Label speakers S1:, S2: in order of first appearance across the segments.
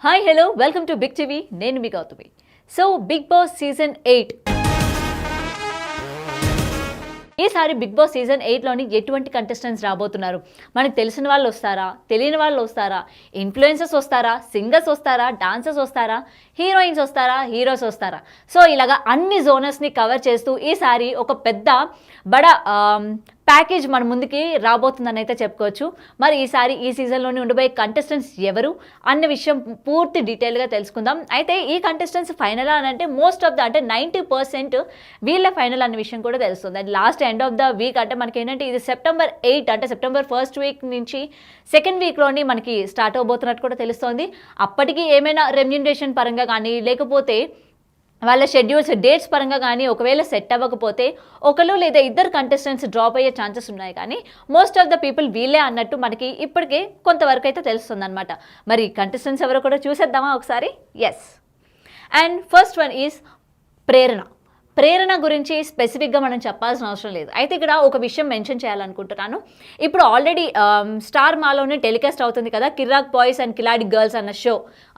S1: Hi hello welcome to big TV. నేను మీ Gautami. So Bigg Boss season 8 ఈసారి big Boss season 8లోని ఎటువంటి contestants రాబోతున్నారు? మనకు తెలిసిన వాళ్ళు వస్తారా, తెలియని వాళ్ళు వస్తారా, ఇన్ఫ్లుయెన్సర్స్ వస్తారా, సింగర్స్ వస్తారా, డాన్సర్స్ వస్తారా, హీరోయిన్స్ వస్తారా, హీరోస్ వస్తారా? సో ఇలాగా అన్ని జోనర్స్ని కవర్ చేస్తూ ఈసారి ఒక పెద్ద బడా ప్యాకేజ్ మన ముందుకి రాబోతుందని అయితే చెప్పుకోవచ్చు. మరి ఈసారి ఈ సీజన్లోని ఉండబోయే కంటెస్టెంట్స్ ఎవరు అన్న విషయం పూర్తి డీటెయిల్గా తెలుసుకుందాం. అయితే ఈ కంటెస్టెంట్స్ ఫైనల్ అని అంటే మోస్ట్ ఆఫ్ ద అంటే 90% వీళ్ళ ఫైనల్ అన్న విషయం కూడా తెలుస్తుంది. And last end of the week అంటే మనకి ఏంటంటే ఇది సెప్టెంబర్ 8 అంటే సెప్టెంబర్ 1st వీక్ నుంచి 2nd వీక్లోని మనకి స్టార్ట్ అవబోతున్నట్టు కూడా తెలుస్తోంది. అప్పటికి ఏమైనా రెమ్యూనరేషన్ పరంగా కానీ లేకపోతే వాళ్ళ షెడ్యూల్స్ డేట్స్ పరంగా కానీ ఒకవేళ సెట్ అవ్వకపోతే ఒకరు లేదా ఇద్దరు కంటెస్టెంట్స్ డ్రాప్ అయ్యే ఛాన్సెస్ ఉన్నాయి. కానీ మోస్ట్ ఆఫ్ ద పీపుల్ వీళ్ళే అన్నట్టు మనకి ఇప్పటికే కొంతవరకు అయితే తెలుస్తుంది అనమాట. మరి కంటెస్టెంట్స్ ఎవరో కూడా చూసేద్దామా ఒకసారి? Yes. And first one is Prerana గురించి స్పెసిఫిక్గా మనం చెప్పాల్సిన అవసరం లేదు. అయితే ఇక్కడ ఒక విషయం మెన్షన్ చేయాలనుకుంటున్నాను. ఇప్పుడు ఆల్రెడీ స్టార్ మాలోనే టెలికాస్ట్ అవుతుంది కదా కిర్రాక్ బాయ్స్ అండ్ కిలాడి గర్ల్స్ అన్న షో.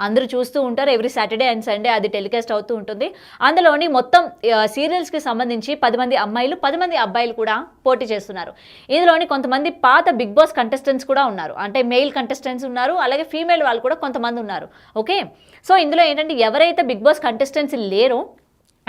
S1: అందరూ చూస్తూ ఉంటారు. ఎవ్రీ సాటర్డే అండ్ సండే అది టెలికాస్ట్ అవుతూ ఉంటుంది. అందులోని మొత్తం సీరియల్స్కి సంబంధించి 10 మంది అమ్మాయిలు 10 మంది అబ్బాయిలు కూడా పోటీ చేస్తున్నారు. ఇందులోని కొంతమంది పాత బిగ్ బాస్ కంటెస్టెంట్స్ కూడా ఉన్నారు. అంటే మెయిల్ కంటెస్టెంట్స్ ఉన్నారు, అలాగే ఫీమేల్ వాళ్ళు కూడా కొంతమంది ఉన్నారు. ఓకే, సో ఇందులో ఏంటంటే ఎవరైతే బిగ్ బాస్ కంటెస్టెంట్స్ లేరో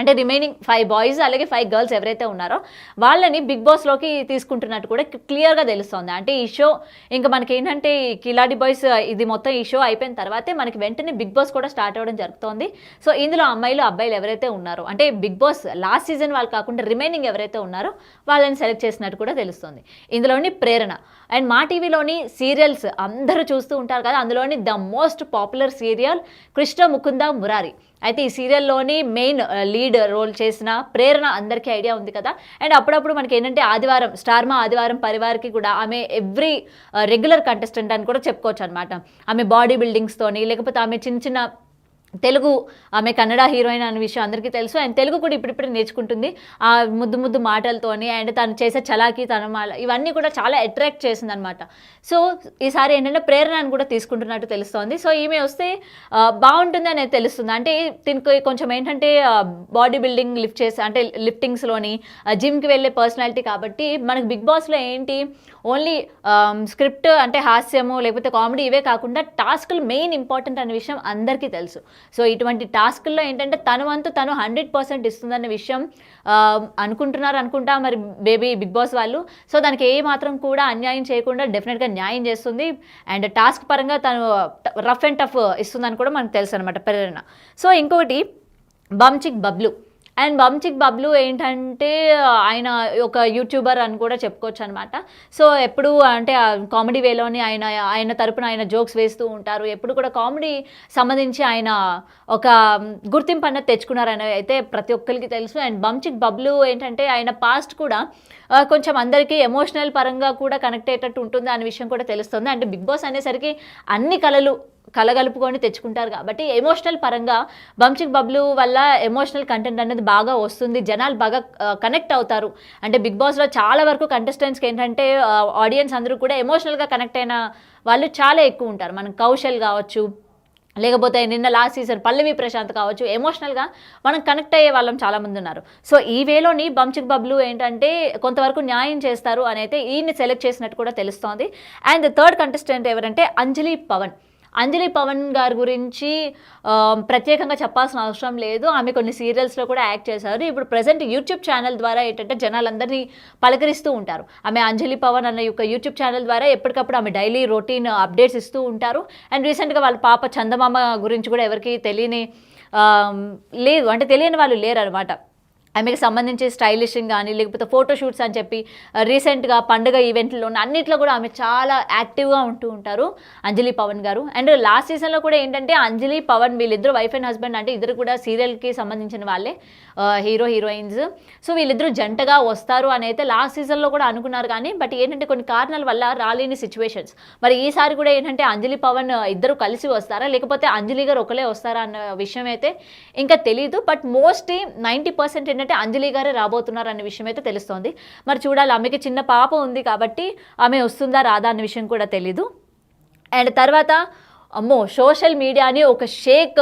S1: అంటే రిమైనింగ్ 5 బాయ్స్ అలాగే 5 గర్ల్స్ ఎవరైతే ఉన్నారో వాళ్ళని బిగ్ బాస్లోకి తీసుకుంటున్నట్టు కూడా క్లియర్గా తెలుస్తుంది. అంటే ఈ షో ఇంకా మనకి ఏంటంటే కిలాడి బాయ్స్ ఇది మొత్తం ఈ షో అయిపోయిన తర్వాతే మనకి వెంటనే బిగ్ బాస్ కూడా స్టార్ట్ అవ్వడం జరుగుతుంది. సో ఇందులో అమ్మాయిలు అబ్బాయిలు ఎవరైతే ఉన్నారో అంటే బిగ్ బాస్ లాస్ట్ సీజన్ వాళ్ళు కాకుండా రిమైనింగ్ ఎవరైతే ఉన్నారో వాళ్ళని సెలెక్ట్ చేసినట్టు కూడా తెలుస్తుంది. ఇందులోని ప్రేరణ అండ్ మా టీవీలోని సీరియల్స్ అందరూ చూస్తూ ఉంటారు కదా, అందులోని the most popular serial Krishna Mukunda Murari. అయితే ఈ సీరియల్లోని మెయిన్ లీడ్ రోల్ చేసిన ప్రేరణ అందరికీ ఐడియా ఉంది కదా. అండ్ అప్పుడప్పుడు మనకి ఏంటంటే ఆదివారం స్టార్మా ఆదివారం పరివార్కి కూడా ఆమె ఎవ్రీ రెగ్యులర్ కంటెస్టెంట్ అని కూడా చెప్పుకోవచ్చు అనమాట. ఆమె బాడీ బిల్డింగ్స్తోని లేకపోతే ఆమె చిన్న తెలుగు ఆమె కన్నడ హీరోయిన్ అనే విషయం అందరికీ తెలుసు. అండ్ తెలుగు కూడా ఇప్పుడిప్పుడు నేర్చుకుంటుంది ఆ ముద్దు మాటలతోని. అండ్ తను చేసే చలాకీ తనమాల ఇవన్నీ కూడా చాలా అట్రాక్ట్ చేసింది అనమాట. సో ఈసారి ఏంటంటే ప్రేరణ అని కూడా తీసుకుంటున్నట్టు తెలుస్తోంది. సో ఈమె వస్తే బాగుంటుంది అనేది తెలుస్తుంది. అంటే దీనికి కొంచెం ఏంటంటే బాడీ బిల్డింగ్ లిఫ్ట్ చేసి అంటే లిఫ్టింగ్స్లోని జిమ్కి వెళ్ళే పర్సనాలిటీ కాబట్టి మనకు బిగ్ బాస్లో ఏంటి ఓన్లీ స్క్రిప్ట్ అంటే హాస్యము లేకపోతే కామెడీ ఇవే కాకుండా టాస్క్లు మెయిన్ ఇంపార్టెంట్ అనే విషయం అందరికీ తెలుసు. సో ఇటువంటి టాస్క్ల్లో ఏంటంటే తను 100% ఇస్తుందన్న విషయం అనుకుంటా మరి బేబీ బిగ్ బాస్ వాళ్ళు. సో దానికి ఏ మాత్రం కూడా అన్యాయం చేయకుండా డెఫినెట్గా న్యాయం చేస్తుంది. అండ్ టాస్క్ పరంగా తను రఫ్ అండ్ టఫ్ ఇస్తుందని కూడా మనకు తెలుసు అనమాట ప్రేరణ. సో ఇంకొకటి బంచిక్ బబ్లు ఏంటంటే ఆయన ఒక యూట్యూబర్ అని కూడా చెప్పుకోవచ్చు అనమాట. సో ఎప్పుడు అంటే కామెడీ వేలోని ఆయన తరపున ఆయన జోక్స్ వేస్తూ ఉంటారు. ఎప్పుడు కూడా కామెడీ సంబంధించి ఆయన ఒక గుర్తింపు అన్నది తెచ్చుకున్నారని అయితే ప్రతి ఒక్కరికి తెలుసు. అండ్ బంచిక్ బబ్లు ఏంటంటే ఆయన పాస్ట్ కూడా కొంచెం అందరికీ ఎమోషనల్ పరంగా కూడా కనెక్ట్ అయ్యేటట్టు ఉంటుంది అనే విషయం కూడా తెలుస్తుంది. అంటే బిగ్ బాస్ అనేసరికి అన్ని కలగలుపుకొని తెచ్చుకుంటారు కాబట్టి ఎమోషనల్ పరంగా బంచిక్ బబ్లు వల్ల ఎమోషనల్ కంటెంట్ అనేది బాగా వస్తుంది. జనాలు బాగా కనెక్ట్ అవుతారు. అంటే బిగ్ బాస్లో చాలా వరకు కంటెస్టెంట్స్కి ఏంటంటే ఆడియన్స్ అందరూ కూడా ఎమోషనల్గా కనెక్ట్ అయిన వాళ్ళు చాలా ఎక్కువ ఉంటారు. మనం కౌశల్ కావచ్చు లేకపోతే నిన్న లాస్ట్ సీజన్ పల్లవి ప్రశాంత్ కావచ్చు, ఎమోషనల్గా మనం కనెక్ట్ అయ్యే వాళ్ళం చాలామంది ఉన్నారు. సో ఈ వేలోని బంచిక్ బబ్లు ఏంటంటే కొంతవరకు న్యాయం చేస్తారు అని అయితే ఈయన్ని సెలెక్ట్ చేసినట్టు కూడా తెలుస్తోంది. అండ్ థర్డ్ కంటెస్టెంట్ ఎవరంటే అంజలి పవన్ గారి గురించి ప్రత్యేకంగా చెప్పాల్సిన అవసరం లేదు. ఆమె కొన్ని సీరియల్స్లో కూడా యాక్ట్ చేశారు. ఇప్పుడు ప్రజెంట్ యూట్యూబ్ ఛానల్ ద్వారా ఏంటంటే జనాలందరినీ పలకరిస్తూ ఉంటారు. ఆమె అంజలి పవన్ అన్న యొక్క యూట్యూబ్ ఛానల్ ద్వారా ఎప్పటికప్పుడు ఆమె డైలీ రొటీన్ అప్డేట్స్ ఇస్తూ ఉంటారు. అండ్ రీసెంట్గా వాళ్ళ పాప చందమామ గురించి కూడా ఎవరికి తెలియని వాళ్ళు లేరు అనమాట. ఆమెకి సంబంధించి స్టైలిషింగ్ కానీ లేకపోతే ఫోటోషూట్స్ అని చెప్పి రీసెంట్గా పండుగ ఈవెంట్లో అన్నిట్లో కూడా ఆమె చాలా యాక్టివ్గా ఉంటారు అంజలి పవన్ గారు. అండ్ లాస్ట్ సీజన్లో కూడా ఏంటంటే అంజలి పవన్ వీళ్ళిద్దరు వైఫ్ అండ్ హస్బెండ్ అంటే ఇద్దరు కూడా సీరియల్కి సంబంధించిన వాళ్ళే హీరోయిన్స్. సో వీళ్ళిద్దరూ జంటగా వస్తారు అని అయితే లాస్ట్ సీజన్లో కూడా అనుకున్నారు. కానీ బట్ ఏంటంటే కొన్ని కారణాల వల్ల రాలేని సిచ్యువేషన్స్. మరి ఈసారి కూడా ఏంటంటే అంజలి పవన్ ఇద్దరు కలిసి వస్తారా లేకపోతే అంజలి గారు ఒకలే వస్తారా అన్న విషయం అయితే ఇంకా తెలియదు. బట్ మోస్ట్లీ 90% ఏంటంటే అంజలి గారే రాబోతున్నారు అనే విషయం అయితే తెలుస్తోంది. మరి చూడాలి, ఆమెకి చిన్న పాప ఉంది కాబట్టి ఆమె వస్తుందా రాదా అన్న విషయం కూడా తెలీదు. అండ్ తర్వాత అమ్మో సోషల్ మీడియాని ఒక షేక్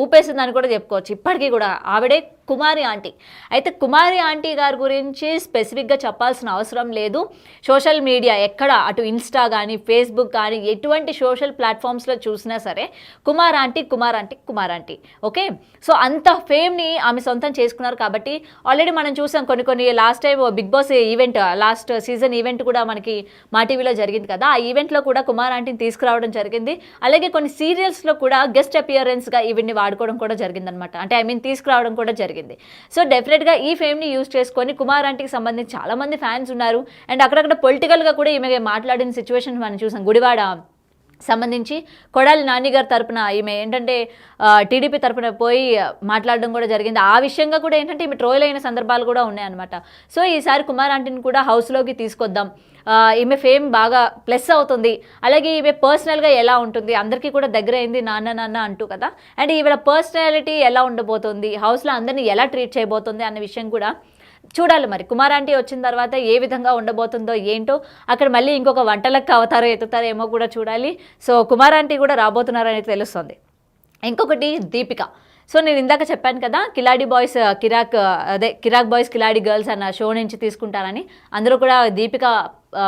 S1: ఊపేసిందని కూడా చెప్పుకోవచ్చు. ఇప్పటికీ కూడా ఆవిడే కుమారి ఆంటీ. అయితే కుమారి ఆంటీ గారి గురించి స్పెసిఫిక్గా చెప్పాల్సిన అవసరం లేదు. సోషల్ మీడియా ఎక్కడ అటు ఇన్స్టా కానీ ఫేస్బుక్ కానీ ఎటువంటి సోషల్ ప్లాట్ఫామ్స్లో చూసినా సరే Kumar aunty Kumar aunty Kumar aunty. Okay, so అంత ఫేమ్ని ఆమె సొంతం చేసుకున్నారు. కాబట్టి ఆల్రెడీ మనం చూసాం కొన్ని last time big boss event, last season event కూడా మనకి మా టీవీలో జరిగింది కదా. ఆ ఈవెంట్లో కూడా కుమార్ ఆంటీని తీసుకురావడం జరిగింది. అలాగే కొన్ని సీరియల్స్లో కూడా గెస్ట్ అపియరెన్స్గా ఈవెంట్ని వాడుకోవడం కూడా జరిగిందనమాట. అంటే తీసుకురావడం కూడా జరిగింది. సో డెఫినెట్గా ఈ ఫేమ్ని యూజ్ చేసుకొని కుమార్ ఆంటీకి సంబంధించి చాలామంది ఫ్యాన్స్ ఉన్నారు. అండ్ అక్కడక్కడ పొలిటికల్గా కూడా ఈమె మాట్లాడిన సిచ్యువేషన్ మనం చూసాం. గుడివాడ సంబంధించి కొడాలి నాని గారి తరపున ఈమె ఏంటంటే టీడీపీ తరపున పోయి మాట్లాడడం కూడా జరిగింది. ఆ విషయంగా కూడా ఏంటంటే ఈమె ట్రోల్ అయిన సందర్భాలు కూడా ఉన్నాయన్నమాట. సో ఈసారి కుమార్ ఆంటీని కూడా హౌస్లోకి తీసుకొద్దాం, ఈమె ఫేమ్ బాగా ప్లస్ అవుతుంది, అలాగే ఈమె పర్సనల్గా ఎలా ఉంటుంది, అందరికీ కూడా దగ్గర అయింది నాన్న అంటూ కదా. అండ్ ఈవిడ పర్సనాలిటీ ఎలా ఉండబోతుంది, హౌస్లో అందరినీ ఎలా ట్రీట్ చేయబోతుంది అన్న విషయం కూడా చూడాలి. మరి కుమార్ ఆంటీ వచ్చిన తర్వాత ఏ విధంగా ఉండబోతుందో ఏంటో, అక్కడ మళ్ళీ ఇంకొక వంటలకు అవతారో ఎత్తుతారో ఏమో కూడా చూడాలి. సో కుమార్ ఆంటీ కూడా రాబోతున్నారని తెలుస్తుంది. ఇంకొకటి దీపిక. సో నేను ఇందాక చెప్పాను కదా కిలాడి బాయ్స్ కిరాక్ బాయ్స్ కిలాడి గర్ల్స్ అన్న షో నుంచి తీసుకుంటారని. అందులో కూడా దీపిక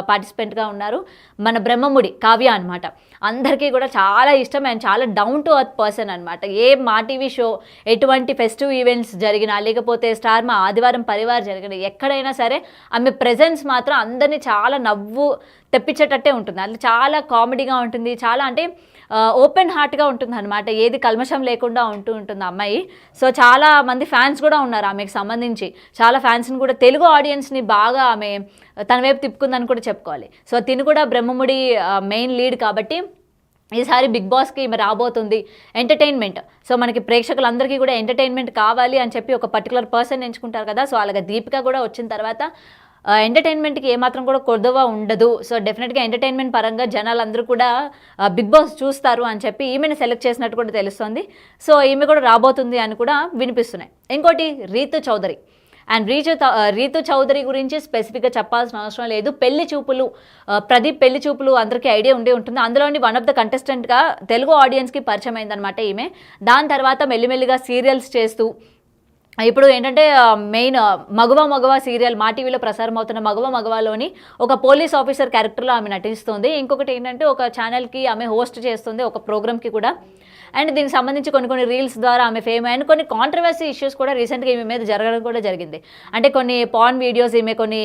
S1: పార్టిసిపెంట్గా ఉన్నారు. మన బ్రహ్మముడి కావ్య అనమాట. అందరికీ కూడా చాలా ఇష్టం అండ్ చాలా డౌన్ టు అర్త్ పర్సన్ అనమాట. ఏ మా టీవీ షో ఎటువంటి ఫెస్టివ్ ఈవెంట్స్ జరిగినా లేకపోతే స్టార్ మా ఆదివారం పరివార్ జరిగిన ఎక్కడైనా సరే ఆమె ప్రెజెన్స్ మాత్రం అందరినీ చాలా నవ్వు తెప్పించేటట్టే ఉంటుంది. అది చాలా కామెడీగా ఉంటుంది, చాలా అంటే ఓపెన్ హార్ట్గా ఉంటుంది అనమాట. ఏది కల్మషం లేకుండా ఉంటుంది అమ్మాయి. సో చాలా మంది ఫ్యాన్స్ కూడా ఉన్నారు ఆమెకు సంబంధించి. చాలా ఫ్యాన్స్ని కూడా తెలుగు ఆడియన్స్ని బాగా ఆమె తన వైపు తిప్పుకుందని కూడా చెప్పుకోవాలి. సో తిను కూడా బ్రహ్మముడి మెయిన్ లీడ్ కాబట్టి ఈసారి బిగ్ బాస్కి ఈమె రాబోతుంది. ఎంటర్టైన్మెంట్, సో మనకి ప్రేక్షకులందరికీ కూడా ఎంటర్టైన్మెంట్ కావాలి అని చెప్పి ఒక పర్టికులర్ పర్సన్ ఎంచుకుంటారు కదా. సో అలాగే దీపిక కూడా వచ్చిన తర్వాత ఎంటర్టైన్మెంట్కి ఏమాత్రం కూడా కొదవ ఉండదు. సో డెఫినెట్గా ఎంటర్టైన్మెంట్ పరంగా జనాలందరూ కూడా బిగ్ బాస్ చూస్తారు అని చెప్పి ఈమెను సెలెక్ట్ చేసినట్టు కూడా తెలుస్తుంది. సో ఈమె కూడా రాబోతుంది అని కూడా వినిపిస్తున్నాయి. ఇంకోటి రీతు చౌదరి. అండ్ రీతు చౌదరి గురించి స్పెసిఫిక్గా చెప్పాల్సిన అవసరం లేదు. పెళ్లి చూపులు, ప్రదీప్ పెళ్లి చూపులు అందరికీ ఐడియా ఉంటుంది. అందులోని వన్ ఆఫ్ ద కంటెస్టెంట్గా తెలుగు ఆడియన్స్కి పరిచయం అయిందనమాట ఈమె. దాని తర్వాత మెల్లిమెల్లిగా సీరియల్స్ చేస్తూ ఇప్పుడు ఏంటంటే మెయిన్ మగవ సీరియల్ మా టీవీలో ప్రసారం అవుతున్న మగవలోని ఒక పోలీస్ ఆఫీసర్ క్యారెక్టర్లో ఆమె నటిస్తుంది. ఇంకొకటి ఏంటంటే ఒక ఛానల్కి ఆమె హోస్ట్ చేస్తుంది, ఒక ప్రోగ్రామ్కి కూడా. అండ్ దీనికి సంబంధించి కొన్ని రీల్స్ ద్వారా ఆమె ఫేమ్ అండ్ కొన్ని కాంట్రవర్సీ ఇష్యూస్ కూడా రీసెంట్గా ఈమె మీద జరగడం కూడా జరిగింది. అంటే కొన్ని పాన్ వీడియోస్, ఈమె కొన్ని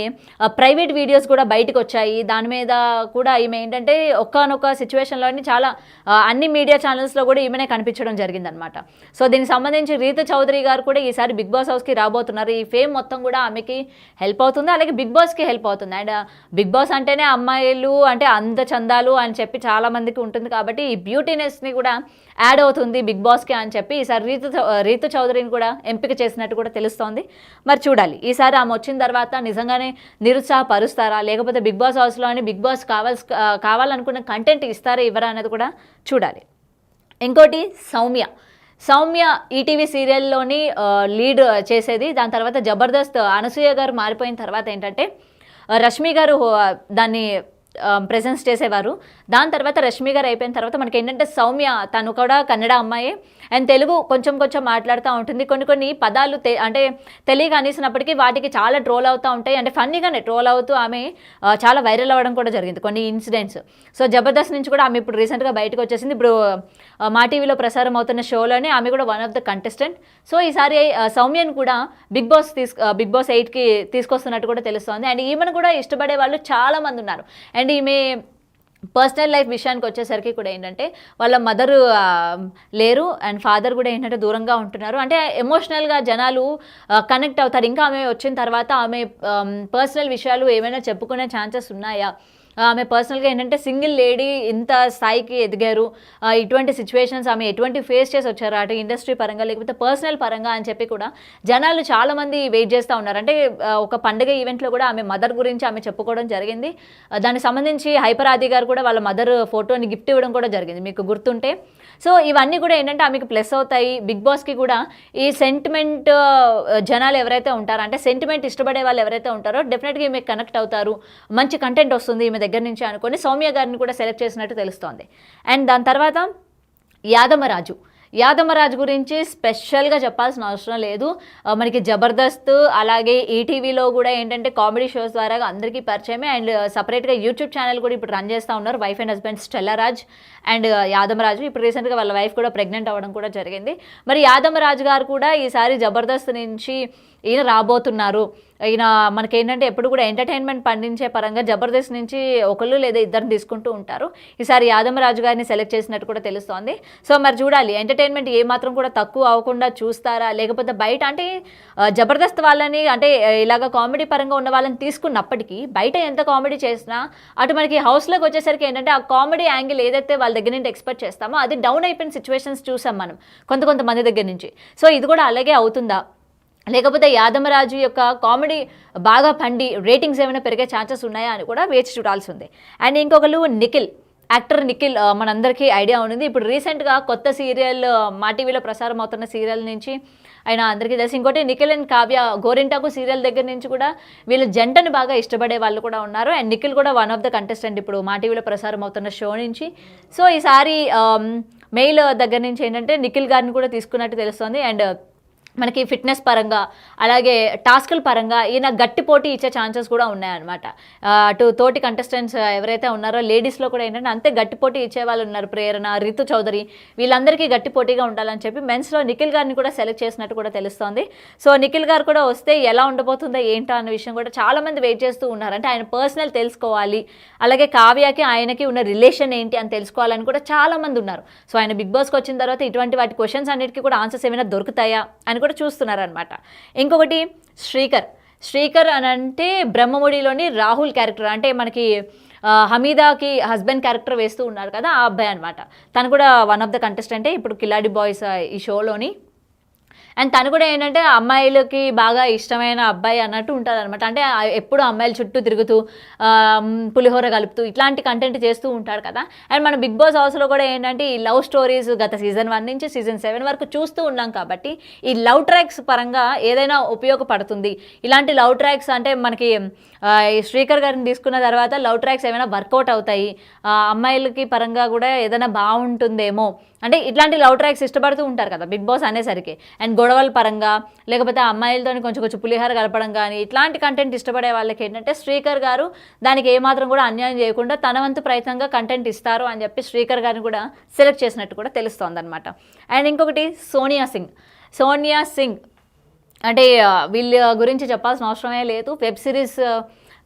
S1: ప్రైవేట్ వీడియోస్ కూడా బయటకు వచ్చాయి. దాని మీద కూడా ఈమె ఏంటంటే ఒక్కనొక సిచ్యువేషన్లోని చాలా అన్ని మీడియా ఛానల్స్లో కూడా ఈమెనే కనిపించడం జరిగిందనమాట. సో దీనికి సంబంధించి రీతు చౌదరి గారు కూడా ఈసారి బిగ్ బాస్ హౌస్కి రాబోతున్నారు. ఈ ఫేమ్ మొత్తం కూడా ఆమెకి హెల్ప్ అవుతుంది, అలాగే బిగ్ బాస్కి హెల్ప్ అవుతుంది. అండ్ బిగ్ బాస్ అంటేనే అమ్మాయిలు అంటే అంద చందాలు అని చెప్పి చాలామందికి ఉంటుంది కాబట్టి ఈ బ్యూటీనెస్ని కూడా యాడ్ అవుతుంది బిగ్ బాస్కి అని చెప్పి ఈసారి రీతు చౌదరిని కూడా ఎంపిక చేసినట్టు కూడా తెలుస్తోంది. మరి చూడాలి ఈసారి ఆమె వచ్చిన తర్వాత నిజంగానే నిరుత్సాహపరుస్తారా, లేకపోతే బిగ్ బాస్ హౌస్లో అని బిగ్ బాస్ కావాలనుకున్న కంటెంట్ ఇస్తారా ఇవ్వరా అనేది కూడా చూడాలి. ఇంకోటి సౌమ్య ఈటీవీ సీరియల్లోని లీడ్ చేసేది. దాని తర్వాత జబర్దస్త్ అనసూయ గారు మారిపోయిన తర్వాత ఏంటంటే రష్మి గారు దాన్ని ప్రెజెన్స్ చేసేవారు. దాని తర్వాత రష్మి గారు అయిపోయిన తర్వాత మనకి ఏంటంటే సౌమ్య, తను కూడా కన్నడ అమ్మాయి అండ్ తెలుగు కొంచెం మాట్లాడుతూ ఉంటుంది. కొన్ని పదాలు అంటే తెలియక అనేసినప్పటికీ వాటికి చాలా ట్రోల్ అవుతూ ఉంటాయి. అంటే ఫన్నీగానే ట్రోల్ అవుతూ ఆమె చాలా వైరల్ అవ్వడం కూడా జరిగింది కొన్ని ఇన్సిడెంట్స్. సో జబర్దస్త్ నుంచి కూడా ఆమె ఇప్పుడు రీసెంట్గా బయటకు వచ్చేసింది. ఇప్పుడు మా టీవీలో ప్రసారం అవుతున్న షోలోనే ఆమె కూడా one of the contestant. So ఈసారి సౌమ్యను కూడా బిగ్ బాస్ 8కి తీసుకొస్తున్నట్టు కూడా తెలుస్తోంది. అండ్ ఈమెను కూడా ఇష్టపడే వాళ్ళు చాలామంది ఉన్నారు. అండ్ ఈమె పర్సనల్ లైఫ్ విషయానికి వచ్చేసరికి కూడా ఏంటంటే వాళ్ళ మదరు లేరు అండ్ ఫాదర్ కూడా ఏంటంటే దూరంగా ఉంటున్నారు. అంటే ఎమోషనల్గా జనాలు కనెక్ట్ అవుతారు. ఇంకా ఆమె వచ్చిన తర్వాత ఆమె పర్సనల్ విషయాలు ఏమైనా చెప్పుకునే ఛాన్సెస్ ఉన్నాయా, ఆమె పర్సనల్గా ఏంటంటే సింగిల్ లేడీ ఇంత స్థాయికి ఎదిగారు, ఇటువంటి సిచ్యువేషన్స్ ఆమె ఎటువంటి ఫేస్ చేసి వచ్చారు అటు ఇండస్ట్రీ పరంగా లేకపోతే పర్సనల్ పరంగా అని చెప్పి కూడా జనాలు చాలామంది వెయిట్ చేస్తూ ఉన్నారు. అంటే ఒక పండుగ ఈవెంట్లో కూడా ఆమె మదర్ గురించి ఆమె చెప్పుకోవడం జరిగింది. దానికి సంబంధించి హైపర్ ఆది గారు కూడా వాళ్ళ మదర్ ఫోటోని గిఫ్ట్ ఇవ్వడం కూడా జరిగింది, మీకు గుర్తుంటే. సో ఇవన్నీ కూడా ఏంటంటే ఆమెకు ప్లస్ అవుతాయి. బిగ్ బాస్కి కూడా ఈ సెంటిమెంట్ జనాలు ఎవరైతే ఉంటారో, అంటే సెంటిమెంట్ ఇష్టపడే వాళ్ళు ఎవరైతే ఉంటారో డెఫినెట్గా ఈమె కనెక్ట్ అవుతారు, మంచి కంటెంట్ వస్తుంది ఈమె దగ్గర నుంచి అనుకొని సౌమ్య గారిని కూడా సెలెక్ట్ చేసినట్టు తెలుస్తోంది. అండ్ దాని తర్వాత యాదమరాజు గురించి స్పెషల్గా చెప్పాల్సిన అవసరం లేదు. మనకి జబర్దస్త్ అలాగే ఈటీవీలో కూడా ఏంటంటే కామెడీ షోస్ ద్వారా అందరికీ పరిచయమే. అండ్ సపరేట్గా యూట్యూబ్ ఛానల్ కూడా ఇప్పుడు రన్ చేస్తూ ఉన్నారు. Wife and husband Stellaraj and Yadamaraju. ఇప్పుడు రీసెంట్గా వాళ్ళ వైఫ్ కూడా ప్రెగ్నెంట్ అవ్వడం కూడా జరిగింది. మరి యాదమరాజు గారు కూడా ఈసారి జబర్దస్త్ నుంచి ఈయన రాబోతున్నారు. ఈయన మనకేంటంటే ఎప్పుడు కూడా ఎంటర్టైన్మెంట్ పండించే పరంగా జబర్దస్త్ నుంచి ఒకళ్ళు లేదా ఇద్దరిని తీసుకుంటూ ఉంటారు. ఈసారి యాదమరాజు గారిని సెలెక్ట్ చేసినట్టు కూడా తెలుస్తోంది. సో మరి చూడాలి, ఎంటర్టైన్మెంట్ ఏమాత్రం కూడా తక్కువ అవ్వకుండా చూస్తారా, లేకపోతే బయట అంటే జబర్దస్త్ వాళ్ళని అంటే ఇలాగ కామెడీ పరంగా ఉన్న వాళ్ళని తీసుకున్నప్పటికీ బయట ఎంత కామెడీ చేసినా అటు మనకి హౌస్లోకి వచ్చేసరికి ఏంటంటే ఆ కామెడీ యాంగిల్ ఏదైతే వాళ్ళ దగ్గర నుంచి ఎక్స్పెక్ట్ చేస్తామో అది డౌన్ అయిపోయిన సిచ్యువేషన్స్ చూసాం మనం కొంతమంది దగ్గర నుంచి. సో ఇది కూడా అలాగే అవుతుందా, లేకపోతే యాదమరాజు యొక్క కామెడీ బాగా పండి రేటింగ్స్ ఏమైనా పెరిగే ఛాన్సెస్ ఉన్నాయా అని కూడా వేచి చూడాల్సి ఉంది. అండ్ ఇంకొకరు యాక్టర్ నిఖిల్ మనందరికీ ఐడియా ఉంది. ఇప్పుడు రీసెంట్గా కొత్త సీరియల్ మా టీవీలో ప్రసారం అవుతున్న సీరియల్ నుంచి ఆయన అందరికీ తెలిసి. ఇంకోటి నిఖిల్ అండ్ కావ్య గోరింటాకు సీరియల్ దగ్గర నుంచి కూడా వీళ్ళు జంటని బాగా ఇష్టపడే వాళ్ళు కూడా ఉన్నారు. అండ్ నిఖిల్ కూడా వన్ ఆఫ్ ద కంటెస్టెంట్ ఇప్పుడు మా టీవీలో ప్రసారం అవుతున్న షో నుంచి. సో ఈసారి మెయిల్ దగ్గర నుంచి ఏంటంటే నిఖిల్ గారిని కూడా తీసుకున్నట్టు తెలుస్తుంది. అండ్ మనకి ఫిట్నెస్ పరంగా అలాగే టాస్కుల పరంగా ఈయన గట్టి పోటీ ఇచ్చే ఛాన్సెస్ కూడా ఉన్నాయన్నమాట. అటు తోటి కంటెస్టెంట్స్ ఎవరైతే ఉన్నారో లేడీస్లో కూడా ఏంటంటే అంతే గట్టి పోటీ ఇచ్చే వాళ్ళు ఉన్నారు. ప్రేరణ, రితు చౌదరి వీళ్ళందరికీ గట్టి పోటీగా ఉండాలని చెప్పి మెన్స్లో నిఖిల్ గారిని కూడా సెలెక్ట్ చేసినట్టు కూడా తెలుస్తోంది. సో నిఖిల్ గారు కూడా వస్తే ఎలా ఉండబోతుందో ఏంటో అన్న విషయం కూడా చాలామంది వెయిట్ చేస్తూ ఉన్నారు. అంటే ఆయన పర్సనల్ తెలుసుకోవాలి, అలాగే కావ్యకి ఆయనకి ఉన్న రిలేషన్ ఏంటి అని తెలుసుకోవాలని కూడా చాలామంది ఉన్నారు. సో ఆయన బిగ్ బాస్కి వచ్చిన తర్వాత ఇటువంటి వాటి క్వశ్చన్స్ అన్నిటికీ కూడా ఆన్సర్స్ ఏమైనా దొరుకుతాయా అని కూడా చూస్తున్నారనమాట. ఇంకొకటి శ్రీకర్ అని అంటే బ్రహ్మముడిలోని రాహుల్ క్యారెక్టర్, అంటే మనకి హమీదాకి హస్బెండ్ క్యారెక్టర్ వేస్తూ ఉన్నారు కదా, ఆ అబ్బాయి అనమాట. తను కూడా వన్ ఆఫ్ ద కంటెస్టెంటే ఇప్పుడు కిలాడి బాయ్స్ ఈ షోలోని. అండ్ తను కూడా ఏంటంటే అమ్మాయిలకి బాగా ఇష్టమైన అబ్బాయి అన్నట్టు ఉంటుంది అనమాట. అంటే ఎప్పుడు అమ్మాయిల చుట్టూ తిరుగుతూ పులిహోర కలుపుతూ ఇట్లాంటి కంటెంట్ చేస్తూ ఉంటాడు కదా. అండ్ మన బిగ్ బాస్ హౌస్లో కూడా ఏంటంటే ఈ లవ్ స్టోరీస్ గత సీజన్ 1 నుంచి సీజన్ 7 వరకు చూస్తూ ఉన్నాం కాబట్టి ఈ లవ్ ట్రాక్స్ పరంగా ఏదైనా ఉపయోగపడుతుంది. ఇలాంటి లవ్ ట్రాక్స్ అంటే మనకి శ్రీకర్ గారిని తీసుకున్న తర్వాత లవ్ ట్రాక్స్ ఏమైనా వర్కౌట్ అవుతాయి, అమ్మాయిలకి పరంగా కూడా ఏదైనా బాగుంటుందేమో. అంటే ఇట్లాంటి లవ్ ట్రాక్స్ ఇష్టపడుతూ ఉంటారు కదా బిగ్ బాస్ అనేసరికి. అండ్ గొడవల పరంగా లేకపోతే అమ్మాయిలతో కొంచెం పులిహార కలపడం కానీ ఇట్లాంటి కంటెంట్ ఇష్టపడే వాళ్ళకి ఏంటంటే శ్రీకర్ గారు దానికి ఏమాత్రం కూడా అన్యాయం చేయకుండా తన వంతు ప్రయత్నంగా కంటెంట్ ఇస్తారు అని చెప్పి శ్రీకర్ గారిని కూడా సెలెక్ట్ చేసినట్టు కూడా తెలుస్తోంది అనమాట. అండ్ ఇంకొకటి సోనియా సింగ్ అంటే వీళ్ళ గురించి చెప్పాల్సిన అవసరమే లేదు. వెబ్ సిరీస్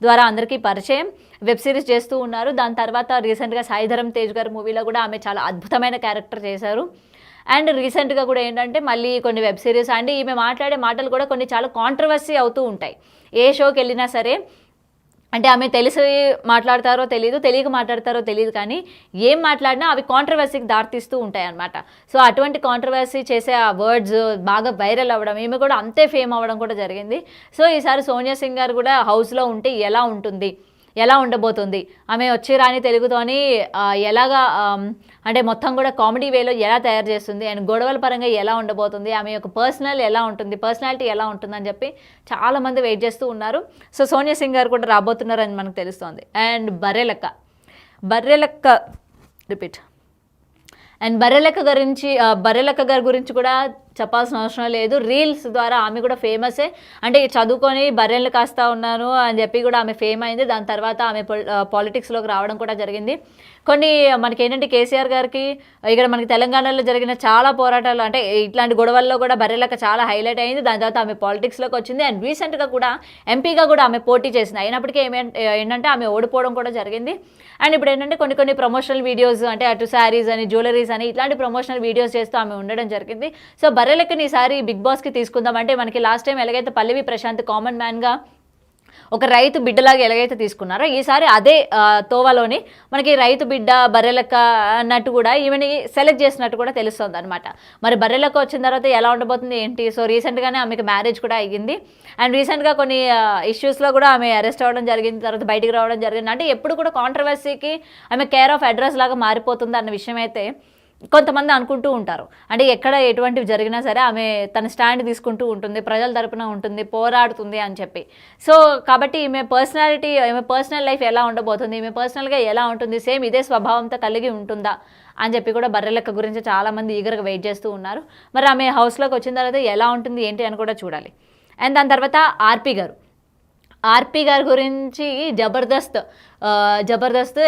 S1: ద్వారా అందరికీ పరిచయం, వెబ్ సిరీస్ చేస్తూ ఉన్నారు. దాని తర్వాత రీసెంట్గా సాయిధరం తేజ్ గారి మూవీలో కూడా ఆమె చాలా అద్భుతమైన క్యారెక్టర్ చేశారు. అండ్ రీసెంట్గా కూడా ఏంటంటే మళ్ళీ కొన్ని వెబ్ సిరీస్ అండ్ ఈమె మాట్లాడే మాటలు కూడా కొన్ని చాలా కాంట్రవర్సీ అవుతూ ఉంటాయి. ఏ షోకి వెళ్ళినా సరే అంటే ఆమె తెలిసి మాట్లాడతారో తెలియదు, తెలియక మాట్లాడతారో తెలియదు, కానీ ఏం మాట్లాడినా అవి కాంట్రవర్సీకి దారితీస్తూ ఉంటాయి అన్నమాట. సో అటువంటి కాంట్రవర్సీ చేసే ఆ వర్డ్స్ బాగా వైరల్ అవ్వడం, ఈమె కూడా అంతే ఫేమ్ అవ్వడం కూడా జరిగింది. సో ఈసారి సోనియా సింగ్ గారు కూడా హౌస్లో ఉంటే ఎలా ఉండబోతుంది, ఆమె వచ్చి రాని తెలుగుతోని ఎలాగా అంటే మొత్తం కూడా కామెడీ వేలో ఎలా తయారు చేస్తుంది అండ్ గొడవల పరంగా ఎలా ఉండబోతుంది, ఆమె యొక్క పర్సనాలిటీ ఎలా ఉంటుందని చెప్పి చాలామంది వెయిట్ చేస్తూ ఉన్నారు. సో సోనియా సింగ్ గారు కూడా రాబోతున్నారని మనకు తెలుస్తోంది. అండ్ బర్రెలక్క గారి గురించి కూడా చెప్పాల్సిన అవసరం లేదు. రీల్స్ ద్వారా ఆమె కూడా ఫేమసే. అంటే చదువుకొని బర్రెలు కాస్తా ఉన్నాను అని చెప్పి కూడా ఆమె ఫేమ్ అయింది. దాని తర్వాత ఆమె పాలిటిక్స్లోకి రావడం కూడా జరిగింది. కొన్ని మనకి ఏంటంటే కేసీఆర్ గారికి ఇక్కడ మనకి తెలంగాణలో జరిగిన చాలా పోరాటాలు అంటే ఇట్లాంటి గొడవల్లో కూడా బర్రెలక్క చాలా హైలైట్ అయింది. దాని తర్వాత ఆమె పాలిటిక్స్లోకి వచ్చింది. అండ్ రీసెంట్గా కూడా ఎంపీగా కూడా ఆమె పోటీ చేసింది. అయినప్పటికీ ఏంటంటే ఆమె ఓడిపోవడం కూడా జరిగింది. అండ్ ఇప్పుడు ఏంటంటే కొన్ని ప్రమోషనల్ వీడియోస్ అంటే అటు శారీస్ అని జ్యువెలరీస్ అని ఇట్లాంటి ప్రమోషనల్ వీడియోస్ చేస్తూ ఆమె ఉండడం జరిగింది. సో బర్రెలక్కని ఈసారి బిగ్ బాస్కి తీసుకుందాం అంటే మనకి లాస్ట్ టైం ఎలాగైతే పల్లవి ప్రశాంత్ కామన్ మ్యాన్గా ఒక రైతు బిడ్డలాగా ఎలాగైతే తీసుకున్నారో ఈసారి అదే తోవలోని మనకి రైతు బిడ్డ బర్రెలక్క అన్నట్టు కూడా ఈమెని సెలెక్ట్ చేసినట్టు కూడా తెలుస్తుంది అనమాట. మరి బర్రెలక్క వచ్చిన తర్వాత ఎలా ఉండబోతుంది ఏంటి. సో రీసెంట్గానే ఆమెకి మ్యారేజ్ కూడా అయ్యింది. అండ్ రీసెంట్గా కొన్ని ఇష్యూస్లో కూడా ఆమె అరెస్ట్ అవ్వడం జరిగింది, తర్వాత బయటికి రావడం జరిగింది. అంటే ఎప్పుడు కూడా కాంట్రవర్సీకి ఆమె కేర్ ఆఫ్ అడ్రస్ లాగా మారిపోతుంది అన్న విషయం అయితే కొంతమంది అనుకుంటూ ఉంటారు. అంటే ఎక్కడ ఎటువంటివి జరిగినా సరే ఆమె తన స్టాండ్ తీసుకుంటూ ఉంటుంది, ప్రజల తరపున ఉంటుంది, పోరాడుతుంది అని చెప్పి. సో కాబట్టి ఈమె పర్సనల్ లైఫ్ ఎలా ఉండబోతుంది, ఈమె పర్సనల్గా ఎలా ఉంటుంది, సేమ్ ఇదే స్వభావంతో కలిగి ఉంటుందా అని చెప్పి కూడా బర్రెలెక్క గురించి చాలామంది ఈగర్గా వెయిట్ చేస్తూ ఉన్నారు. మరి ఆమె హౌస్లోకి వచ్చిన తర్వాత ఎలా ఉంటుంది ఏంటి అని కూడా చూడాలి. అండ్ దాని తర్వాత ఆర్పి గారి గురించి జబర్దస్త్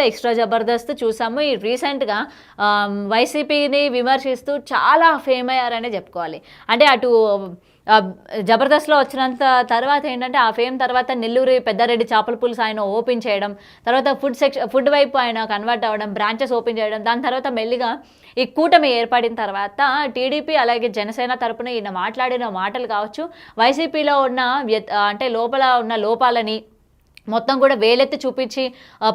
S1: ఎక్స్ట్రా జబర్దస్త్ చూసాము. ఈ రీసెంట్గా వైసీపీని విమర్శిస్తూ చాలా ఫేమ్ అయ్యారనే చెప్పుకోవాలి. అంటే అటు జబర్దస్త్లో వచ్చినంత తర్వాత ఏంటంటే ఆ ఫేమ్ తర్వాత నెల్లూరు పెద్దారెడ్డి చేపల పులుసు ఆయన ఓపెన్ చేయడం, తర్వాత ఫుడ్ వైపు ఆయన కన్వర్ట్ అవ్వడం, బ్రాంచెస్ ఓపెన్ చేయడం, దాని తర్వాత మెల్లిగా ఈ కూటమి ఏర్పడిన తర్వాత టీడీపీ అలాగే జనసేన తరపున ఈయన మాట్లాడిన మాటలు కావచ్చు, వైసీపీలో ఉన్న అంటే లోపల ఉన్న లోపాలని మొత్తం కూడా వేలెత్తి చూపించి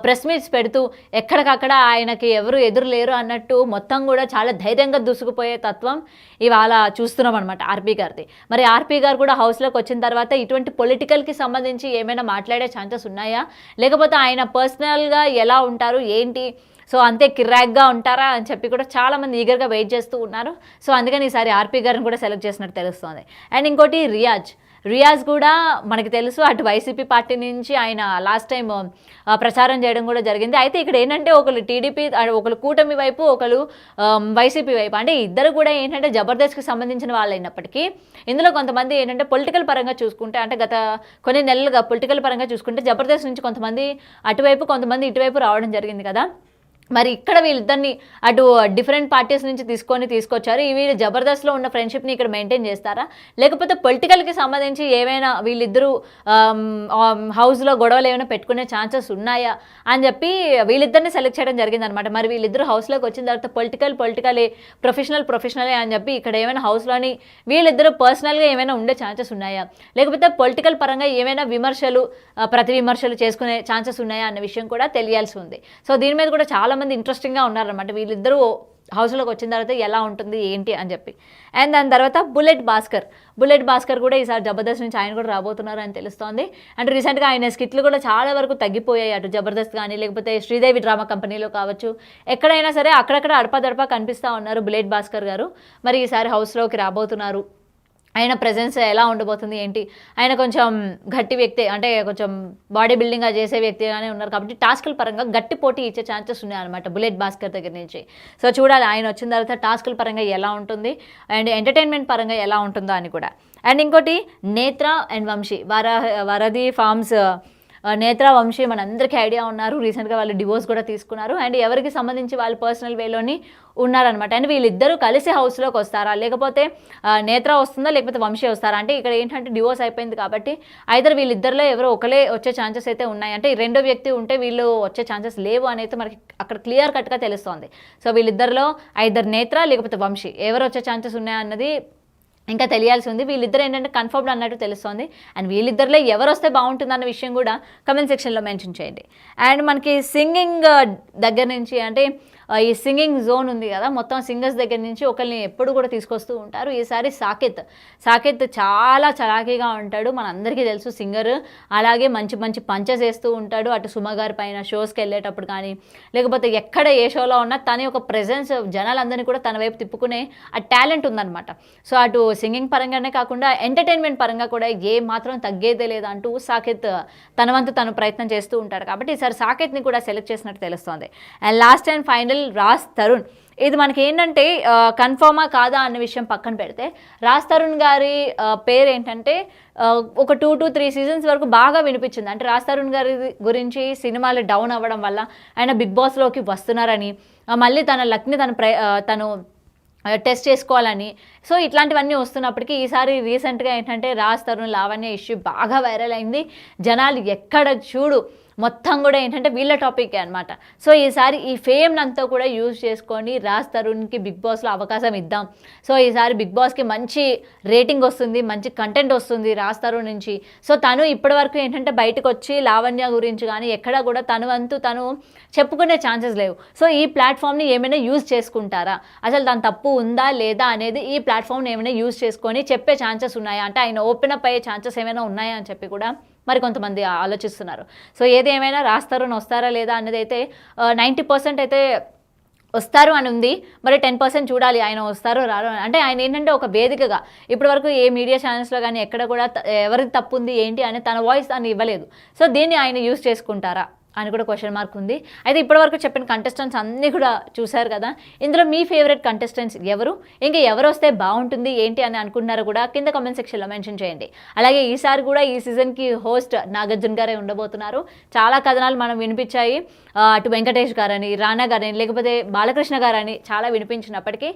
S1: ప్రెస్ మీట్స్ పెడుతూ ఎక్కడికక్కడ ఆయనకి ఎవరు ఎదురు లేరు అన్నట్టు మొత్తం కూడా చాలా ధైర్యంగా దూసుకుపోయే తత్వం ఇవాళ చూస్తున్నాం అనమాట ఆర్పి గారిది. మరి ఆర్పి గారు కూడా హౌస్లోకి వచ్చిన తర్వాత ఇటువంటి పొలిటికల్కి సంబంధించి ఏమైనా మాట్లాడే ఛాన్సెస్ ఉన్నాయా, లేకపోతే ఆయన పర్సనల్గా ఎలా ఉంటారు ఏంటి, సో అంతే కిర్రాక్గా ఉంటారా అని చెప్పి కూడా చాలామంది ఈగర్గా వెయిట్ చేస్తూ ఉన్నారు. సో అందుకని ఈసారి ఆర్పి గారిని కూడా సెలెక్ట్ చేసినట్టు తెలుస్తుంది. అండ్ ఇంకోటి రియాజ్ కూడా మనకి తెలుసు, అటు వైసీపీ పార్టీ నుంచి ఆయన లాస్ట్ టైం ప్రచారం చేయడం కూడా జరిగింది. అయితే ఇక్కడ ఏంటంటే ఒకరు టీడీపీ, ఒకరు కూటమి వైపు, ఒకరు వైసీపీ వైపు, అంటే ఇద్దరు కూడా ఏంటంటే జబర్దస్త్కి సంబంధించిన వాళ్ళు అయినప్పటికీ ఇందులో కొంతమంది ఏంటంటే పొలిటికల్ పరంగా చూసుకుంటే, అంటే గత కొన్ని నెలలుగా పొలిటికల్ పరంగా చూసుకుంటే జబర్దస్త్ నుంచి కొంతమంది అటువైపు, కొంతమంది ఇటువైపు రావడం జరిగింది కదా. మరి ఇక్కడ వీళ్ళిద్దరిని అటు డిఫరెంట్ పార్టీస్ నుంచి తీసుకొచ్చారు. వీళ్ళు జబర్దస్త్లో ఉన్న ఫ్రెండ్షిప్ని ఇక్కడ మెయింటైన్ చేస్తారా, లేకపోతే పొలిటికల్కి సంబంధించి ఏమైనా వీళ్ళిద్దరూ హౌస్లో గొడవలు ఏమైనా పెట్టుకునే ఛాన్సెస్ ఉన్నాయా అని చెప్పి వీళ్ళిద్దరిని సెలెక్ట్ చేయడం జరిగిందనమాట. మరి వీళ్ళిద్దరు హౌస్లోకి వచ్చిన తర్వాత పొలిటికలే, ప్రొఫెషనలే అని చెప్పి ఇక్కడ ఏమైనా హౌస్లోని వీళ్ళిద్దరూ పర్సనల్గా ఏమైనా ఉండే ఛాన్సెస్ ఉన్నాయా, లేకపోతే పొలిటికల్ పరంగా ఏమైనా ప్రతి విమర్శలు చేసుకునే ఛాన్సెస్ ఉన్నాయా అన్న విషయం కూడా తెలియాల్సి ఉంది. సో దీని మీద కూడా చాలా మంది ఇంట్రెస్టింగ్గా ఉన్నారనమాట. వీళ్ళిద్దరూ హౌస్లోకి వచ్చిన తర్వాత ఎలా ఉంటుంది ఏంటి అని చెప్పి. అండ్ దాని తర్వాత బుల్లెట్ భాస్కర్ కూడా ఈసారి జబర్దస్త్ నుంచి ఆయన కూడా రాబోతున్నారు అని తెలుస్తోంది. అండ్ రీసెంట్గా ఆయన స్కిట్లు కూడా చాలా వరకు తగ్గిపోయాయి, అటు జబర్దస్త్ కానీ లేకపోతే శ్రీదేవి డ్రామా కంపెనీలో కావచ్చు, ఎక్కడైనా సరే అక్కడక్కడ అడపదడపా కనిపిస్తూ ఉన్నారు బుల్లెట్ భాస్కర్ గారు. మరి ఈసారి హౌస్లోకి రాబోతున్నారు. ఆయన ప్రెజెన్స్ ఎలా ఉండబోతుంది ఏంటి, ఆయన కొంచెం గట్టి వ్యక్తి, అంటే కొంచెం బాడీ బిల్డింగ్గా చేసే వ్యక్తిగానే ఉన్నారు కాబట్టి టాస్కుల పరంగా గట్టి పోటీ ఇచ్చే ఛాన్సెస్ ఉన్నాయన్నమాట బుల్లెట్ భాస్కర్ దగ్గర నుంచి. సో చూడాలి ఆయన వచ్చిన తర్వాత టాస్కుల పరంగా ఎలా ఉంటుంది అండ్ ఎంటర్టైన్మెంట్ పరంగా ఎలా ఉంటుందో అని కూడా. అండ్ ఇంకోటి నేత్ర అండ్ వంశీ, వరది ఫార్మ్స్ నేత్ర వంశీ మనందరికీ ఐడియా ఉన్నారు. రీసెంట్గా వాళ్ళు డివోర్స్ కూడా తీసుకున్నారు. అండ్ ఎవరికి సంబంధించి వాళ్ళు పర్సనల్ వేలోని ఉన్నారనమాట. అండ్ వీళ్ళిద్దరూ కలిసి హౌస్లోకి వస్తారా, లేకపోతే నేత్ర వస్తుందా, లేకపోతే వంశీ వస్తారా, అంటే ఇక్కడ ఏంటంటే డివోర్స్ అయిపోయింది కాబట్టి ఐదర్ వీళ్ళిద్దరిలో ఎవరో ఒకలే వచ్చే ఛాన్సెస్ అయితే ఉన్నాయి. అంటే ఈ రెండో వ్యక్తి ఉంటే వీళ్ళు వచ్చే ఛాన్సెస్ లేవు అనేది మనకి అక్కడ క్లియర్ కట్గా తెలుస్తోంది. సో వీళ్ళిద్దరిలో ఐదర్ నేత్ర లేకపోతే వంశీ ఎవరు వచ్చే ఛాన్సెస్ ఉన్నాయన్నది ఇంకా తెలియాల్సి ఉంది. వీళ్ళిద్దరు ఏంటంటే కన్ఫర్మ్డ్ అన్నట్టు తెలుస్తోంది. అండ్ వీళ్ళిద్దరిలో ఎవరు వస్తే బాగుంటుందన్న విషయం కూడా కమెంట్ సెక్షన్లో మెన్షన్ చేయండి. అండ్ మనకి సింగింగ్ దగ్గర నుంచి, అంటే ఈ సింగింగ్ జోన్ ఉంది కదా, మొత్తం సింగర్స్ దగ్గర నుంచి ఒకరిని ఎప్పుడు కూడా తీసుకొస్తూ ఉంటారు. ఈసారి సాకేత్ చాలా చలాకీగా ఉంటాడు, మనందరికీ తెలుసు సింగర్. అలాగే మంచి మంచి పంచెస్ వేస్తూ ఉంటాడు, అటు సుమ గారి పైన షోస్కి వెళ్ళేటప్పుడు కానీ లేకపోతే ఎక్కడ ఏ షోలో ఉన్నా తన యొక్క ప్రెజెన్స్ జనాలందరినీ కూడా తన వైపు తిప్పుకునే ఆ టాలెంట్ ఉందన్నమాట. సో అటు సింగింగ్ పరంగానే కాకుండా ఎంటర్టైన్మెంట్ పరంగా కూడా ఏ మాత్రం తగ్గేదే లేదంటూ సాకేత్ తన వంతు తను ప్రయత్నం చేస్తూ ఉంటాడు. కాబట్టి ఈసారి సాకేత్ని కూడా సెలెక్ట్ చేసినట్టు తెలుస్తోంది. And last and final Raj Tarun. ఇది మనకి ఏంటంటే కన్ఫర్మా కాదా అన్న విషయం పక్కన పెడితే రాజ్ తరుణ్ గారి పేరు ఏంటంటే ఒక 2 to 3 సీజన్స్ వరకు బాగా వినిపించింది. అంటే రాజ్ తరుణ్ గారి గురించి సినిమాలు డౌన్ అవ్వడం వల్ల ఆయన బిగ్ బాస్లోకి వస్తున్నారని, మళ్ళీ తన లక్ని తను టెస్ట్ చేసుకోవాలని, సో ఇట్లాంటివన్నీ వస్తున్నప్పటికీ ఈసారి రీసెంట్గా ఏంటంటే రాజ్ తరుణ్ లావణ్య ఇష్యూ బాగా వైరల్ అయింది. జనాలు ఎక్కడ చూడు మొత్తం కూడా ఏంటంటే వీళ్ళ టాపికే అనమాట. సో ఈసారి ఈ ఫేమ్ అంతా కూడా యూజ్ చేసుకొని రాజ్ తరుణ్కి బిగ్ బాస్లో అవకాశం ఇద్దాం. సో ఈసారి బిగ్ బాస్కి మంచి రేటింగ్ వస్తుంది, మంచి కంటెంట్ వస్తుంది రాజ్ తరుణ్ నుంచి. సో తను ఇప్పటివరకు ఏంటంటే బయటకు వచ్చి లావణ్య గురించి కానీ ఎక్కడా కూడా తను వంతు తను చెప్పుకునే ఛాన్సెస్ లేవు. సో ఈ ప్లాట్ఫామ్ని ఏమైనా యూజ్ చేసుకుంటారా, అసలు దాని తప్పు ఉందా లేదా అనేది ఈ ప్లాట్ఫామ్ని ఏమైనా యూజ్ చేసుకొని చెప్పే ఛాన్సెస్ ఉన్నాయా, అంటే ఆయన ఓపెన్ అప్ అయ్యే ఛాన్సెస్ ఏమైనా ఉన్నాయా అని చెప్పి కూడా మరి కొంతమంది ఆలోచిస్తున్నారు. సో ఏదేమైనా రాజ్ తరుణ్ వస్తారా లేదా అనేది అయితే 90% అయితే వస్తారు అని ఉంది. మరి 10% చూడాలి ఆయన వస్తారో రారో. అంటే ఆయన ఏంటంటే ఒక వేదికగా ఇప్పటి వరకు ఏ మీడియా ఛానల్స్లో కానీ ఎక్కడ కూడా ఎవరికి తప్పు ఉంది ఏంటి అని తన వాయిస్ అని ఇవ్వలేదు. సో దీన్ని ఆయన యూజ్ చేసుకుంటారా అని కూడా క్వశ్చన్ మార్క్ ఉంది. అయితే ఇప్పటివరకు చెప్పిన కంటెస్టెంట్స్ అన్నీ కూడా చూశారు కదా. ఇందులో మీ ఫేవరెట్ కంటెస్టెంట్స్ ఎవరు, ఇంకా ఎవరు వస్తే బాగుంటుంది ఏంటి అని అనుకుంటున్నారో కూడా కింద కామెంట్ సెక్షన్లో మెన్షన్ చేయండి. అలాగే ఈసారి కూడా ఈ సీజన్కి హోస్ట్ నాగార్జున గారే ఉండబోతున్నారు. చాలా కథనాలు మనం వినిపించాయి, అటు వెంకటేష్ గారని, రానా గారని, లేకపోతే బాలకృష్ణ గారని చాలా వినిపించినప్పటికీ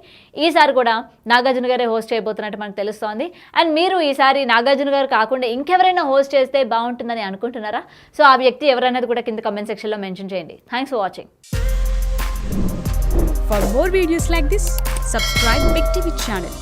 S1: ఈసారి కూడా నాగార్జున గారే హోస్ట్ చేయబోతున్నట్టు మనకు తెలుస్తోంది. అండ్ మీరు ఈసారి నాగార్జున గారు కాకుండా ఇంకెవరైనా హోస్ట్ చేస్తే బాగుంటుందని అనుకుంటున్నారా? సో ఆ వ్యక్తి ఎవరన్నది కూడా కింద కామెంట్ సెక్షన్లో మెన్షన్ చేయండి. Thanks for watching.
S2: For more videos like this, subscribe Big TV channel.